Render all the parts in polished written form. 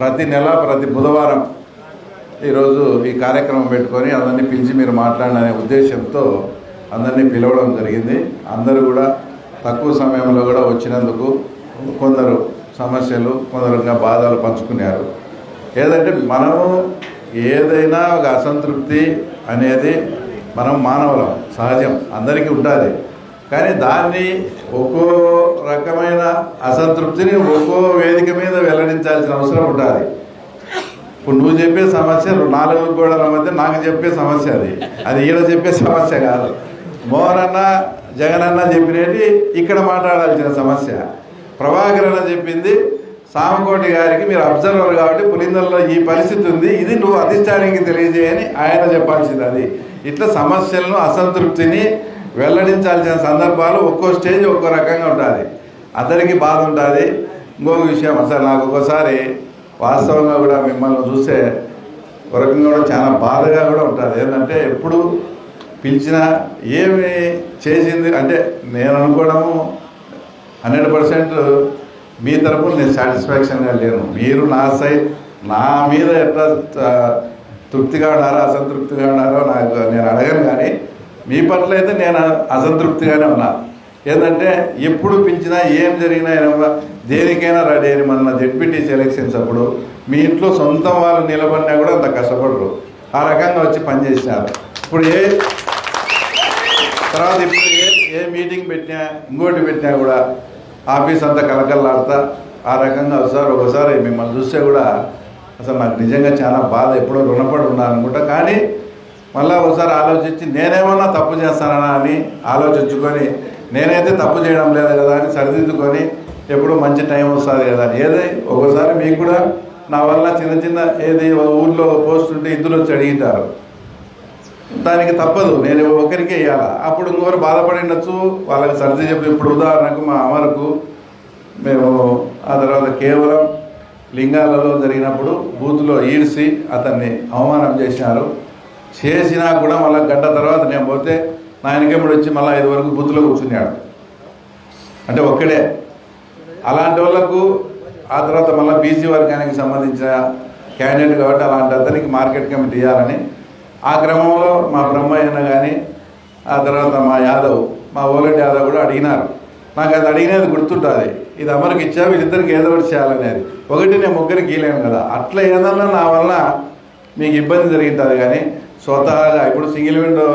ప్రతి నెల ప్రతి బుధవారం ఈరోజు ఈ కార్యక్రమం పెట్టుకొని అందరినీ పిలిచి మీరు మాట్లాడనే ఉద్దేశంతో అందరినీ పిలవడం జరిగింది. అందరూ కూడా తక్కువ సమయంలో కూడా వచ్చినందుకు కొందరు సమస్యలు కొందరుగా బాధలు పంచుకున్నారు. ఏదంటే మనము ఏదైనా ఒక అసంతృప్తి అనేది మనం మానవులం, సహజం, అందరికీ ఉంటుంది. కానీ దాన్ని ఒక్కో రకమైన అసంతృప్తిని ఒక్కో వేదిక మీద వెల్లడించాల్సిన అవసరం ఉంటుంది. ఇప్పుడు నువ్వు చెప్పే సమస్య 4 గోడల మధ్య నాకు చెప్పే సమస్య అది ఈడ చెప్పే సమస్య కాదు. మోహన్ అన్న జగన్ అన్న చెప్పినది ఇక్కడ మాట్లాడాల్సిన సమస్య. ప్రభాకర్ అన్న చెప్పింది సామకోటి గారికి మీరు అబ్జర్వర్ కాబట్టి పులిందల్లో ఈ పరిస్థితి ఉంది, ఇది నువ్వు అధిష్టానానికి తెలియజేయని ఆయన చెప్పాల్సింది. అది ఇట్లా సమస్యలను అసంతృప్తిని వెల్లడించాల్సిన సందర్భాలు ఒక్కో స్టేజ్ ఒక్కో రకంగా ఉంటుంది. అందరికీ బాధ ఉంటుంది. ఇంకొక విషయం, అసలు నాకు ఒకసారి వాస్తవంగా కూడా మిమ్మల్ని చూస్తే ఒక రకంగా కూడా చాలా బాధగా కూడా ఉంటుంది. ఏంటంటే ఎప్పుడు పిలిచినా ఏమి చేసింది అంటే నేను అనుకోవడము 100% మీ తరపున నేను సాటిస్ఫాక్షన్గా లేను. మీరు నా సైడ్ నా మీద ఎట్లా తృప్తిగా ఉన్నారో అసంతృప్తిగా ఉన్నారో నేను అడగను. కానీ మీ పట్ల అయితే నేను అసంతృప్తిగానే ఉన్నాను. ఏంటంటే ఎప్పుడు పిలిచినా ఏం జరిగినా దేనికైనా రెడీ అని మన జెడ్పీటీసీ ఎలక్షన్స్ అప్పుడు మీ ఇంట్లో సొంతం వాళ్ళు నిలబడినా కూడా అంత కష్టపడరు, ఆ రకంగా వచ్చి పనిచేసినారు. ఇప్పుడు తర్వాత ఇప్పుడు ఏ మీటింగ్ పెట్టినా ఇంకోటి పెట్టినా కూడా ఆఫీస్ అంతా కలకల్లాడుతా ఆ రకంగా వస్తారు. ఒకసారి మిమ్మల్ని చూస్తే కూడా అసలు నాకు నిజంగా చాలా బాధ, ఎప్పుడో రుణపడి ఉన్నాను అనుకుంటా. కానీ మళ్ళీ ఒకసారి ఆలోచించి నేనేమన్నా తప్పు చేస్తానా అని ఆలోచించుకొని నేనైతే తప్పు చేయడం లేదు కదా అని సరిదిద్దుకొని ఎప్పుడు మంచి టైం వస్తుంది కదా అని ఏదై ఒకసారి మీకు కూడా నా వల్ల చిన్న చిన్న ఏది ఊళ్ళో పోస్ట్ ఉంటే ఇద్దరు వచ్చి అడిగితారు, దానికి తప్పదు, నేను ఒకరికే ఇవ్వాలి. అప్పుడు ఇంకొకరు బాధపడిండొచ్చు, వాళ్ళకి సర్ది చెప్పి. ఇప్పుడు ఉదాహరణకు మా అమరుకు మేము ఆ తర్వాత కేవలం లింగాలలో జరిగినప్పుడు బూత్లో ఈడ్చి అతన్ని అవమానం చేసినారు. చేసినా కూడా మళ్ళీ గంట తర్వాత నేను పోతే నా వెనకెప్పుడు వచ్చి మళ్ళీ 5 వరకు బూత్లో కూర్చున్నాడు. అంటే ఒక్కడే. అలాంటి వాళ్ళకు ఆ తర్వాత మళ్ళీ బీసీ వర్గానికి సంబంధించిన క్యాండిడేట్ కాబట్టి అలాంటి అతనికి మార్కెట్ కమిటీ ఇవ్వాలని ఆ క్రమంలో మా బ్రహ్మయ్యన్న కానీ ఆ తర్వాత మా యాదవ్, మా ఓలెడ్ యాదవ్ కూడా అడిగినారు. నాకు అది అడిగినది గుర్తుంటుంది. ఇది అమరుకి ఇచ్చా, వీళ్ళిద్దరికి ఏదో ఒకటి చేయాలనేది. ఒకటి నేను ముగ్గురికి ఇవ్వలేను కదా. అట్లా ఏదన్నా నా వల్ల మీకు ఇబ్బంది జరుగుతుంది. కానీ స్వతహాగా ఇప్పుడు సింగిల్ విండో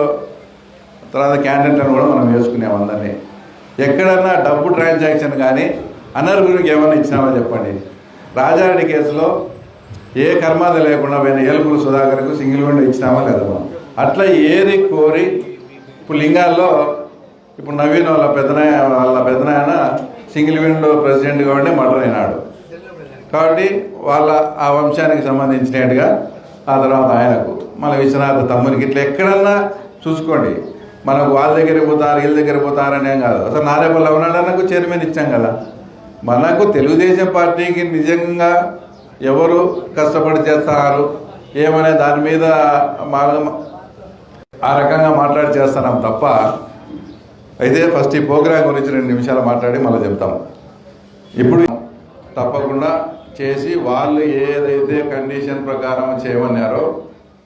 తర్వాత క్యాండిడేట్లను కూడా మనం వేసుకున్నాం అందరినీ. ఎక్కడన్నా డబ్బు ట్రాన్సాక్షన్ కానీ అనర్హుడికి ఏమైనా ఇచ్చినామో చెప్పండి. రాజారెడ్డి కేసులో ఏ కర్మాద లేకుండా పోయిన ఏలుపుల సుధాకర్కు సింగిల్ విండో ఇచ్చినామా లేదా మనం. అట్లా ఏది కోరి ఇప్పుడు లింగాల్లో ఇప్పుడు నవీన్ వాళ్ళ పెద్దనాయన సింగిల్ విండో ప్రెసిడెంట్ కాబట్టి మర్డర్ అయినాడు కాబట్టి వాళ్ళ ఆ వంశానికి సంబంధించినట్టుగా ఆ తర్వాత ఆయనకు మళ్ళీ విశ్వనాథ తమ్మునికి ఇట్లా ఎక్కడన్నా చూసుకోండి. మనకు వాళ్ళ దగ్గరికి పోతారు వీళ్ళ దగ్గర పోతారనేం కాదు. అసలు నారేపల్లి అవనాడన్నకు చైర్మన్ ఇచ్చాం కదా. మనకు తెలుగుదేశం పార్టీకి నిజంగా ఎవరు కష్టపడి చేస్తారు ఏమనే దాని మీద ఆ రకంగా మాట్లాడి చేస్తున్నాం తప్ప. అయితే ఫస్ట్ ఈ ప్రోగ్రాం గురించి 2 నిమిషాలు మాట్లాడి మళ్ళీ చెప్తాం. ఇప్పుడు తప్పకుండా చేసి వాళ్ళు ఏదైతే కండిషన్ ప్రకారం చేయమన్నారో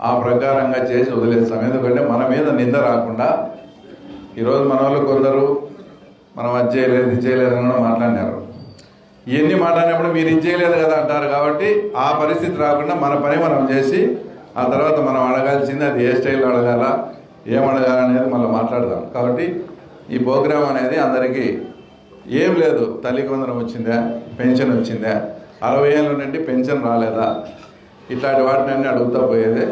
ఆ ప్రకారంగా చేసి వదిలేస్తాం. ఎందుకంటే మన మీద నింద రాకుండా. ఈరోజు మన వాళ్ళు కొందరు మనం అది చేయలేదు ఇది చేయలేదు అని కూడా మాట్లాడినారు. ఇవన్నీ మాట్లాడినప్పుడు మీరు ఇది చేయలేదు కదా అంటారు. కాబట్టి ఆ పరిస్థితి రాకుండా మన పని మనం చేసి ఆ తర్వాత మనం అడగాల్సింది అది ఏ స్టైల్లో అడగాల ఏం అడగాలనేది మళ్ళీ మాట్లాడదాం. కాబట్టి ఈ ప్రోగ్రాం అనేది అందరికీ ఏం లేదు, తల్లికి వందనం వచ్చిందా, పెన్షన్ వచ్చిందా, 60 ఏళ్ళ నుండి పెన్షన్ రాలేదా, ఇట్లాంటి వాటిని అడుగుతూ పోయేదే.